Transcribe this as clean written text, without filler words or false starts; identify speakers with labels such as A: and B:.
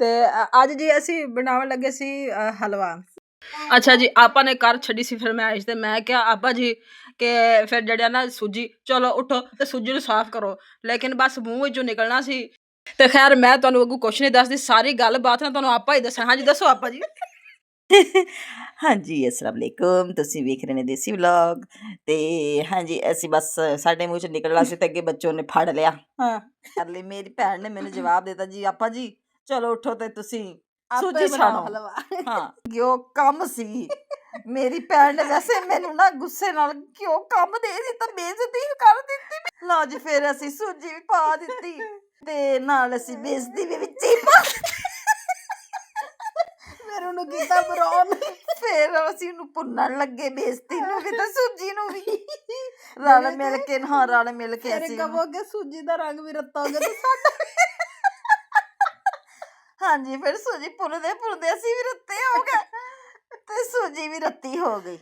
A: ਤੇ ਅੱਜ ਜੀ ਅਸੀਂ ਬਣਾਉਣ ਲੱਗੇ ਸੀ ਹਲਵਾ। ਅੱਛਾ ਜੀ, ਆਪਾਂ ਨੇ ਘਰ ਛੱਡੀ ਸੀ ਫਰਮਾਇਸ਼ ਤੇ ਮੈਂ ਕਿਹਾ ਆਪਾ ਜੀ ਕਿ ਫਿਰ ਜਿਹੜਾ ਨਾ ਸੂਜੀ, ਚਲੋ ਉੱਠੋ ਤੇ ਸੂਜੀ ਨੂੰ ਸਾਫ਼ ਕਰੋ, ਲੇਕਿਨ ਬਸ ਮੂੰਹ ਵਿੱਚੋਂ ਨਿਕਲਣਾ ਸੀ। ਤੇ ਖੈਰ ਮੈਂ ਤੁਹਾਨੂੰ ਅੱਗੋਂ ਕੁਛ ਨਹੀਂ ਦੱਸਦੀ, ਸਾਰੀ ਗੱਲਬਾਤ ਨਾ ਤੁਹਾਨੂੰ ਆਪਾ ਹੀ ਦੱਸਾਂ। ਹਾਂਜੀ ਦੱਸੋ ਆਪਾ ਜੀ।
B: ਹਾਂਜੀ, ਅਸਲਾਮ ਵਾਲੇਕੁਮ। ਤੁਸੀਂ ਵੇਖ ਰਹੇ ਨੇ ਦੇਸੀ ਵਲੌਗ। ਤੇ ਹਾਂਜੀ, ਅਸੀਂ ਬਸ ਸਾਡੇ ਮੂੰਹ 'ਚ ਨਿਕਲਣਾ ਸੀ ਤੇ ਅੱਗੇ ਬੱਚੋਂ ਨੇ ਫੜ ਲਿਆ।
A: ਹਾਂ,
B: ਕਰ ਲਈ, ਮੇਰੀ ਭੈਣ ਨੇ ਮੈਨੂੰ ਜਵਾਬ ਦਿੱਤਾ, ਜੀ ਆਪਾ ਜੀ ਚਲੋ ਉੱਠੋ ਤੇ ਤੁਸੀਂ
A: ਆਪੇ
B: ਸੂਜੀ
A: ਬਣਾਓ
B: ਛਾਣੋ।
A: ਹਲਵਾ।
B: ਹਾਂ, ਕਿਉਂ ਕੰਮ ਸੀ। ਮੇਰੀ ਭੈਣ ਨੇ ਵੈਸੇ ਮੈਨੂੰ ਨਾ ਗੁੱਸੇ ਨਾਲ ਕਿਉਂ ਕੰਮ ਦੇ ਦਿੱਤਾ, ਬੇਇੱਜ਼ਤੀ ਕਰ ਦਿੱਤੀ। ਲਓ ਜੀ, ਫਿਰ ਅਸੀਂ ਸੂਜੀ ਵੀ ਪਾ ਦਿੱਤੀ ਤੇ ਨਾਲ ਅਸੀਂ ਬੇਇੱਜ਼ਤੀ ਵੀ ਵਿੱਚ ਹੀ ਪਾ
A: ਫਿਰ ਉਹਨੂੰ ਕੀਤਾ ਬਰਾਉਨ।
B: ਫਿਰ ਅਸੀਂ ਉਹਨੂੰ ਭੁੰਨਣ ਲੱਗੇ, ਬੇਇੱਜ਼ਤੀ ਨੂੰ ਵੀ ਤੇ ਸੂਜੀ ਨੂੰ ਵੀ। ਰਲ ਮਿਲ ਕੇ
A: ਫਿਰ
B: ਅਸੀਂ
A: ਕਹੋਗੇ ਸੂਜੀ ਦਾ ਰੰਗ ਵੀ ਰੱਤਾ ਹੋ ਗਿਆ ਤੇ ਸਾਡਾ।
B: ਹਾਂਜੀ, ਫਿਰ ਸੂਜੀ ਭੁੰਨਦੇ ਭੁੰਨਦੇ ਅਸੀਂ ਵੀ ਰੱਤੇ ਹੋ ਗਏ ਤੇ ਸੂਜੀ ਵੀ ਰੱਤੀ ਹੋ ਗਈ।